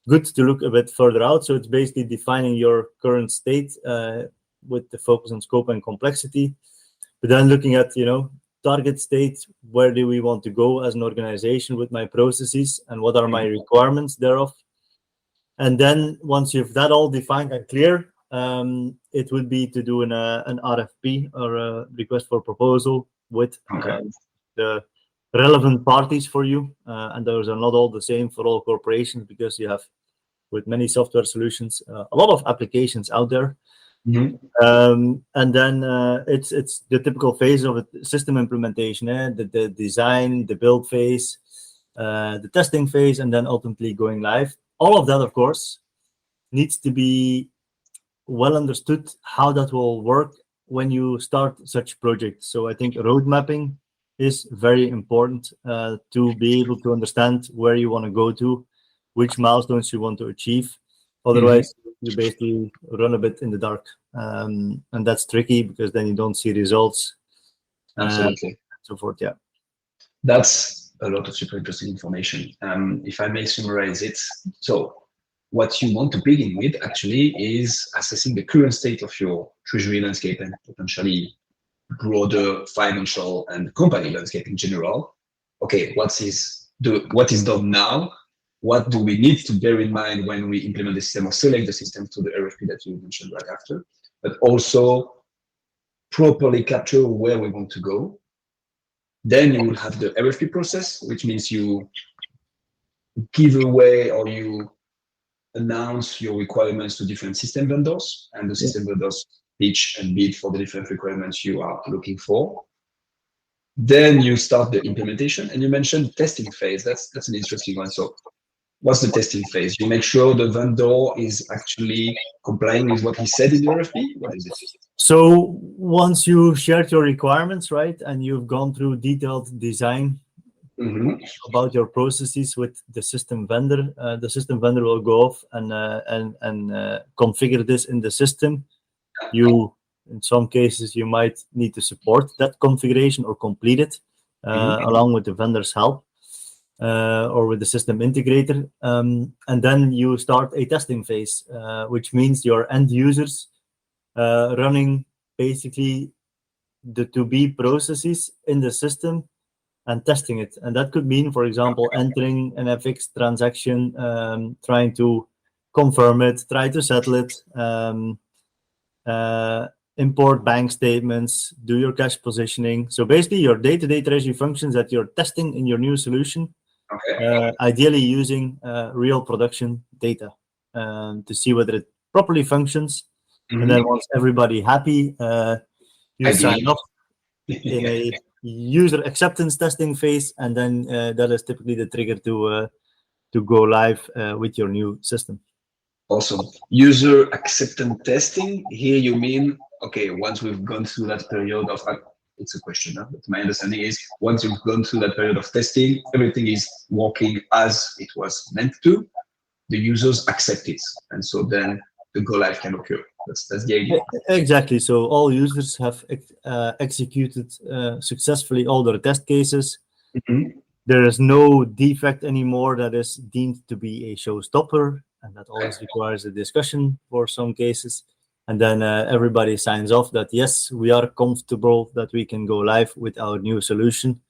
B: good to look a bit further out. So it's basically defining your current state with the focus on scope and complexity, but then looking at, target state, where do we want to go as an organization with my processes and what are my requirements thereof. And then once you've that all defined and clear, it would be to do an RFP or a request for proposal with the relevant parties for you. And those are not all the same for all corporations, because you have, with many software solutions, a lot of applications out there. And then it's the typical phase of a system implementation, the design, the build phase, the testing phase, and then ultimately going live. All of that, of course, needs to be well understood how that will work when you start such projects. So I think road mapping is very important to be able to understand where you want to go to, which milestones you want to achieve. Otherwise, you basically run a bit in the dark. And that's tricky, because then you don't see results.
C: Absolutely.
B: And so forth, yeah.
C: That's a lot of super interesting information. If I may summarize it, so what you want to begin with actually is assessing the current state of your treasury landscape and potentially broader financial and company landscape in general. Okay, what is done now? What do we need to bear in mind when we implement the system or select the system to the RFP that you mentioned right after? But also properly capture where we want to go. Then you will have the RFP process, which means you give away or you announce your requirements to different system vendors, and the system vendors pitch and bid for the different requirements you are looking for. Then you start the implementation, and you mentioned testing phase. That's an interesting one. So what's the testing phase? You make sure the vendor is actually complying with what he said in the RFP? What is it?
B: So once you shared your requirements, right, and you've gone through detailed design about your processes with the system vendor will go off and configure this in the system. In some cases, you might need to support that configuration or complete it along with the vendor's help. Or with the system integrator, and then you start a testing phase, which means your end users running basically the to-be processes in the system and testing it. And that could mean, for example, entering an FX transaction, trying to confirm it, try to settle it, import bank statements, do your cash positioning. So basically your day-to-day treasury functions that you're testing in your new solution. Ideally using real production data to see whether it properly functions. And then once everybody happy, you sign up in a user acceptance testing phase, and then that is typically the trigger to go live with your new system.
C: Awesome. User acceptance testing. Here you mean, okay, once we've gone through that period of, it's a question, but my understanding is once you've gone through that period of testing, everything is working as it was meant to, the users accept it. And so then the go live can occur. That's the idea.
B: Exactly. So all users have executed successfully all their test cases.
C: Mm-hmm.
B: There is no defect anymore that is deemed to be a showstopper, and that always requires a discussion for some cases. And then everybody signs off that yes, we are comfortable that we can go live with our new solution,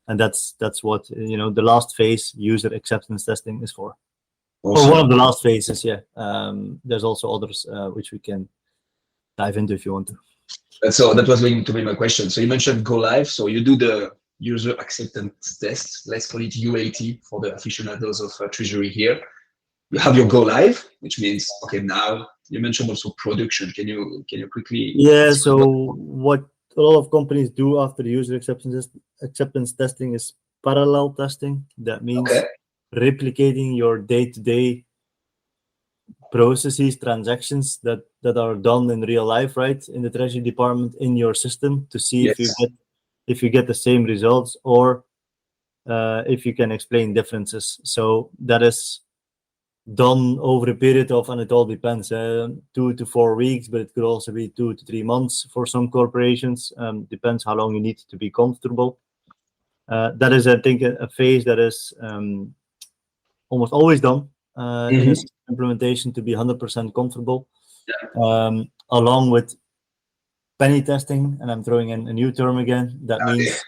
B: and that's what the last phase, user acceptance testing, is for.
C: Awesome.
B: Or one of the last phases, yeah. There's also others which we can dive into if you want to.
C: And so that was going to be my question. So you mentioned go live. So you do the user acceptance test. Let's call it UAT for the aficionados of Treasury here. You have your go live, which means okay. Now you mentioned also production. Can you quickly?
B: Yeah. So what a lot of companies do after the user acceptance testing is parallel testing. That means replicating your day-to-day processes, transactions that are done in real life, right, in the Treasury department in your system to see if you get the same results or if you can explain differences. So that is done over a period of, and it all depends, 2 to 4 weeks, but it could also be 2 to 3 months for some corporations. Depends how long you need to be comfortable. That is, I think, a phase that is almost always done in a system implementation to be 100% comfortable, along with penny testing. And I'm throwing in a new term again. That means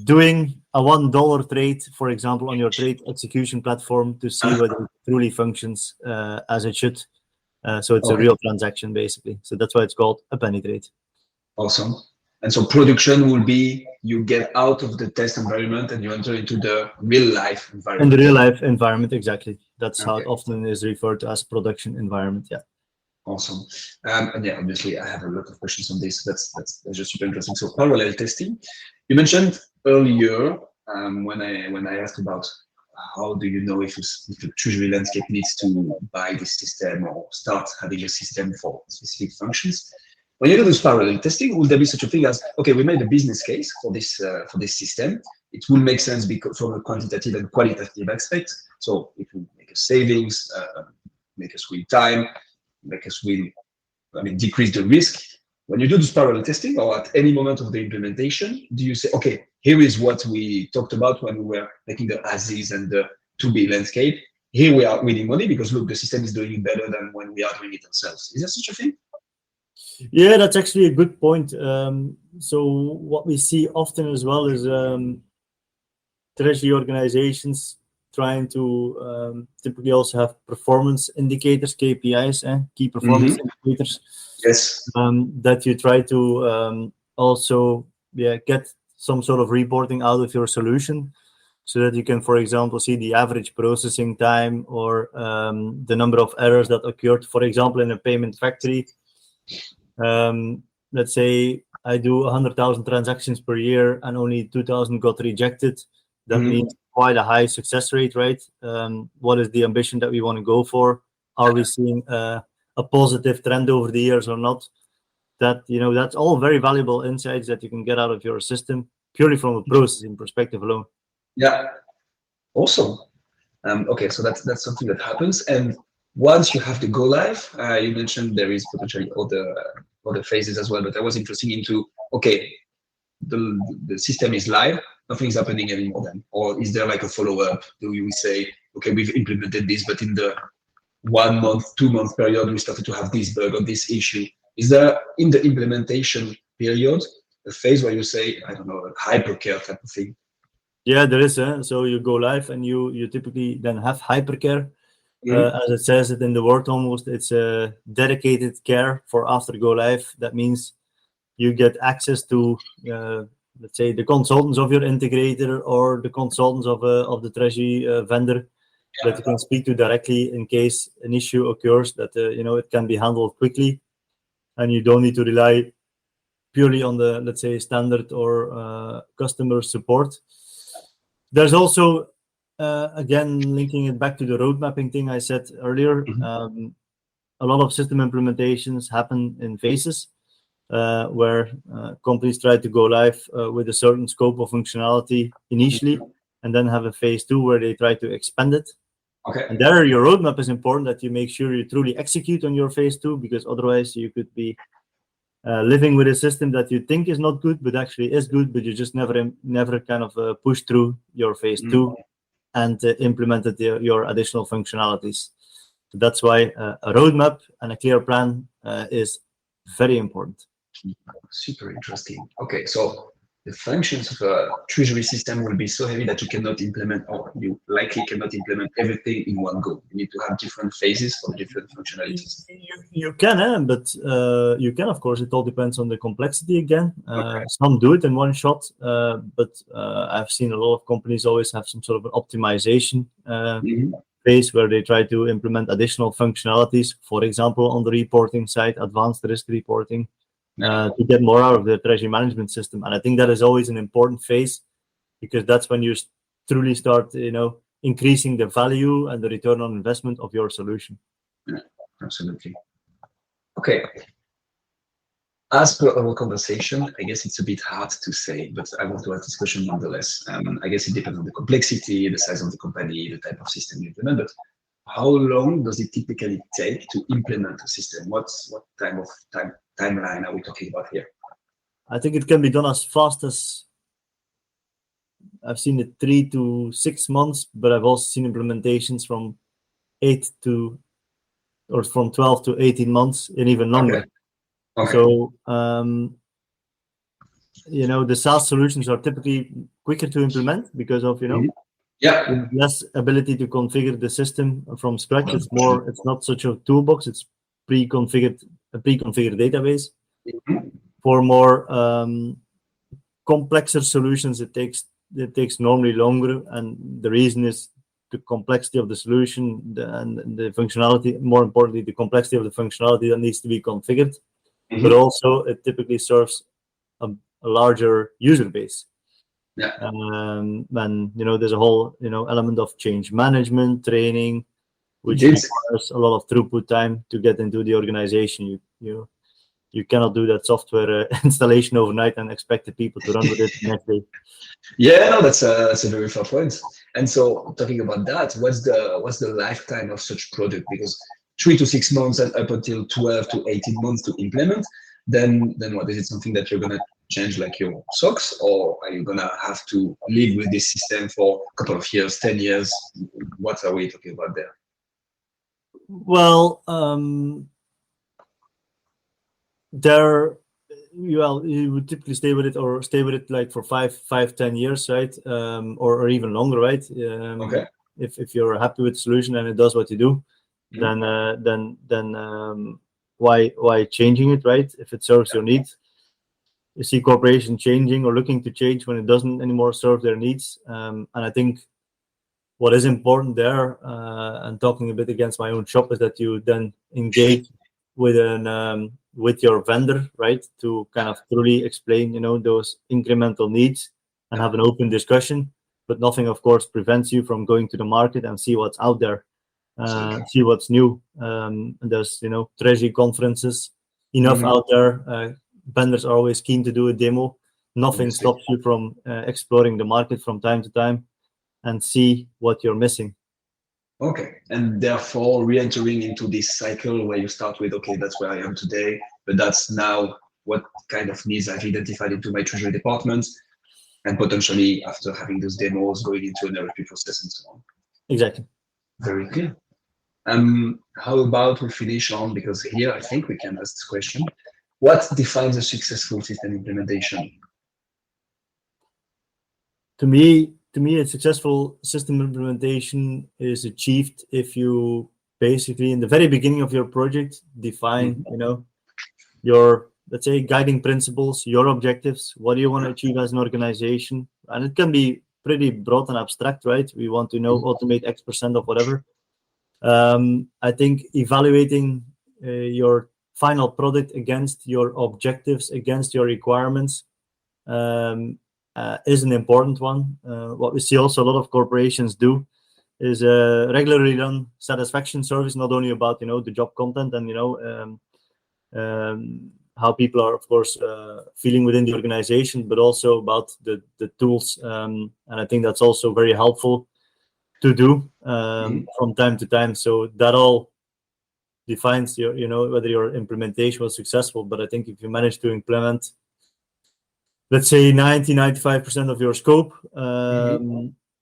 B: doing a $1 trade, for example, on your trade execution platform to see whether it truly functions as it should. So it's a real transaction, basically. So that's why it's called a penny trade.
C: Awesome. And so production will be you get out of the test environment and you enter into the real life environment.
B: In the real life environment, exactly. That's how it often is referred to as production environment. Yeah.
C: Awesome. And yeah, obviously I have a lot of questions on this. That's just super interesting. So parallel testing. You mentioned earlier when I asked about how do you know if the Treasury landscape needs to buy this system or start having a system for specific functions. When you do this parallel testing, will there be such a thing as, okay, we made a business case for this system. It will make sense because from a quantitative and qualitative aspect. So it will make us savings, make us win time, make us decrease the risk. When you do this parallel testing or at any moment of the implementation, do you say, okay, here is what we talked about when we were making the as-is and the to-be landscape. Here we are winning money because look, the system is doing it better than when we are doing it ourselves. Is there such a thing?
B: Yeah, that's actually a good point. So what we see often as well is Treasury organizations trying to typically also have performance indicators, KPIs, key performance indicators.
C: Yes.
B: That you try to also get some sort of reporting out of your solution so that you can, for example, see the average processing time or the number of errors that occurred, for example, in a payment factory. Let's say I do 100,000 transactions per year and only 2,000 got rejected. That means quite a high success rate, right? What is the ambition that we want to go for? Are we seeing a positive trend over the years or not? That's all very valuable insights that you can get out of your system purely from a processing perspective alone.
C: Yeah, awesome. Okay, so that's something that happens. And once you have to go live, you mentioned there is potentially other phases as well. But I was interested into the system is live, nothing is happening anymore then, or is there like a follow-up? Do we say, okay, we've implemented this, but in the 1 month, 2 month period, we started to have this bug or this issue? Is there in the implementation period a phase where you say, I don't know, a hypercare type of thing?
B: Yeah, there is. So you go live and you typically then have hypercare. As it says it in the word almost, it's a dedicated care for after go live. That means you get access to, let's say, the consultants of your integrator or the consultants of the Treasury vendor that you can speak to directly in case an issue occurs that, it can be handled quickly and you don't need to rely purely on the, let's say, standard or customer support. There's also, again, linking it back to the road mapping thing I said earlier, a lot of system implementations happen in phases where companies try to go live with a certain scope of functionality initially, and then have a phase 2 where they try to expand it.
C: Okay.
B: And there, your roadmap is important, that you make sure you truly execute on your phase 2, because otherwise you could be living with a system that you think is not good, but actually is good, but you just never kind of push through your phase 2 and implemented your additional functionalities. So that's why a roadmap and a clear plan is very important.
C: Super interesting. Okay, so the functions of a treasury system will be so heavy that you cannot implement, or you likely cannot implement everything in one go. You need to have different phases for different functionalities.
B: You can, but you can, of course. It all depends on the complexity again.
C: Okay.
B: Some do it in one shot, but I've seen a lot of companies always have some sort of an optimization phase where they try to implement additional functionalities, for example, on the reporting side, advanced risk reporting, to get more out of the treasury management system. And I think that is always an important phase, because that's when you truly start, increasing the value and the return on investment of your solution.
C: Yeah, absolutely. Okay. As per our conversation, I guess it's a bit hard to say, but I want to ask this question nonetheless. I guess it depends on the complexity, the size of the company, the type of system you implement, but how long does it typically take to implement a system? What timeline are we talking about here?
B: I think it can be done as fast as, I've seen it 3 to 6 months, but I've also seen implementations from 12 to 18 months and even longer.
C: Okay.
B: So, the SaaS solutions are typically quicker to implement because of, less ability to configure the system from scratch. It's not such a toolbox. It's a pre-configured database. For more complexer solutions, it takes normally longer, and the reason is the complexity of the solution and the functionality. More importantly, the complexity of the functionality that needs to be configured, but also it typically serves a larger user base.
C: Yeah.
B: And there's a whole element of change management, training, which
C: Yes.
B: requires a lot of throughput time to get into the organization. You cannot do that software installation overnight and expect the people to run with it the next day.
C: Yeah, no, that's a very fair point. And so, talking about that, what's the lifetime of such product? Because 3 to 6 months and up until 12 to 18 months to implement, then what is it? Something that you're gonna change like your socks, or are you gonna have to live with this system for a couple of years, 10 years? What are we talking about there?
B: Well, you would typically stay with it like for 5-10 years, right? Or even longer, right?
C: Okay.
B: If you're happy with the solution and it does what you do, then why changing it, right? If it serves your needs. You see corporations changing or looking to change when it doesn't anymore serve their needs. And I think what is important there, and talking a bit against my own shop, is that you then engage with your vendor, right, to kind of truly explain, those incremental needs and have an open discussion. But nothing, of course, prevents you from going to the market and see what's out there, see what's new. There's, treasury conferences enough out there. Vendors are always keen to do a demo. Nothing stops you from exploring the market from time to time and see what you're missing.
C: Okay, and therefore re-entering into this cycle where you start with, okay, that's where I am today, but that's now what kind of needs I've identified into my treasury department, and potentially after having those demos, going into an RFP process and so on.
B: Exactly.
C: Very clear. How about we finish on, because here I think we can ask this question: what defines a successful system implementation?
B: To me, a successful system implementation is achieved if you basically, in the very beginning of your project, define, your, let's say, guiding principles, your objectives. What do you want to achieve as an organization? And it can be pretty broad and abstract, right? We want to automate X% of whatever. I think evaluating your final product against your objectives, against your requirements, is an important one. What we see also a lot of corporations do is regularly run satisfaction surveys, not only about the job content and how people are, of course, feeling within the organization, but also about the tools. And I think that's also very helpful to do from time to time. So that all defines your, whether your implementation was successful. But I think if you manage to implement, let's say 95% of your scope,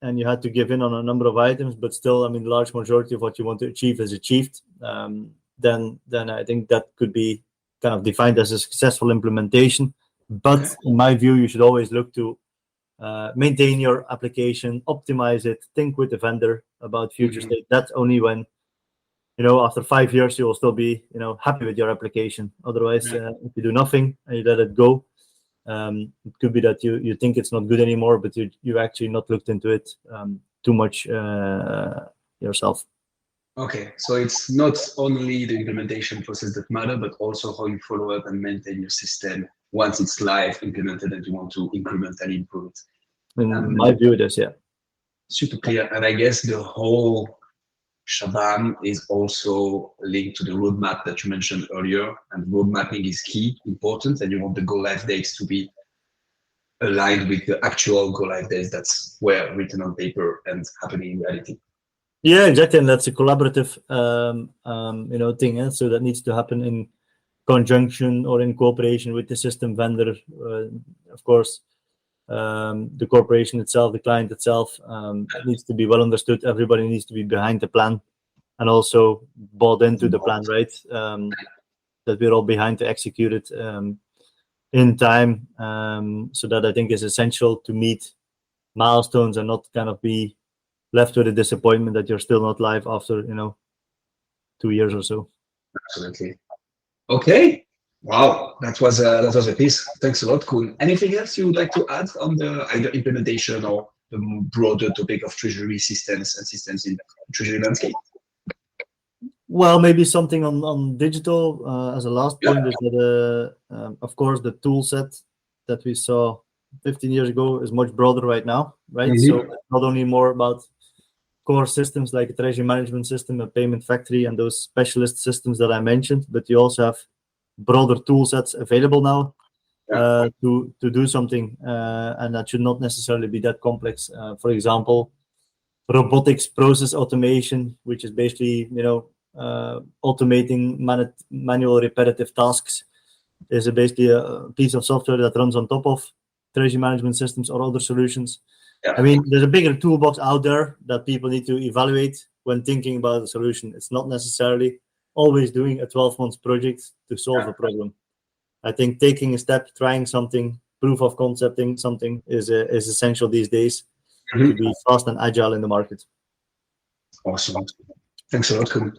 B: and you had to give in on a number of items, but still, the large majority of what you want to achieve is achieved, then I think that could be kind of defined as a successful implementation. But in my view, you should always look to maintain your application, optimize it, think with the vendor about future state. That's only when, after 5 years, you will still be, happy with your application. Otherwise, if you do nothing and you let it go, it could be that you think it's not good anymore, but you actually not looked into it too much yourself.
C: Okay, so it's not only the implementation process that matter, but also how you follow up and maintain your system once it's live, implemented, and you want to increment and improve it.
B: In my view, it is, yeah.
C: Super clear. And I guess the whole shabam is also linked to the roadmap that you mentioned earlier. And road mapping is key, important, and you want the go live dates to be aligned with the actual go live dates that's where written on paper and happening in reality.
B: Yeah, exactly, and that's a collaborative, thing. So that needs to happen in conjunction or in cooperation with the system vendor, of course. The corporation itself, the client itself, it needs to be well understood. Everybody needs to be behind the plan and also bought into the plan, right? That we're all behind to execute it in time. So that I think is essential to meet milestones and not kind of be left with a disappointment that you're still not live after 2 years or so.
C: Absolutely. Okay. Wow, that was a piece. Thanks a lot, Koen. Anything else you would like to add on the either implementation or the broader topic of treasury systems and systems in treasury landscape?
B: Well, maybe something on digital as a last point is that, of course, the tool set that we saw 15 years ago is much broader right now, right? So it's not only more about core systems like a treasury management system, a payment factory, and those specialist systems that I mentioned, but you also have broader tool sets available now to do something, and that should not necessarily be that complex. For example, robotics process automation, which is basically automating manual repetitive tasks, is basically a piece of software that runs on top of treasury management systems or other solutions. There's a bigger toolbox out there that people need to evaluate when thinking about a solution. It's not necessarily always doing a 12-month project to solve a problem. I think taking a step, trying something, proof of concepting something is essential these days to be fast and agile in the market.
C: Awesome. Thanks a lot, Koen.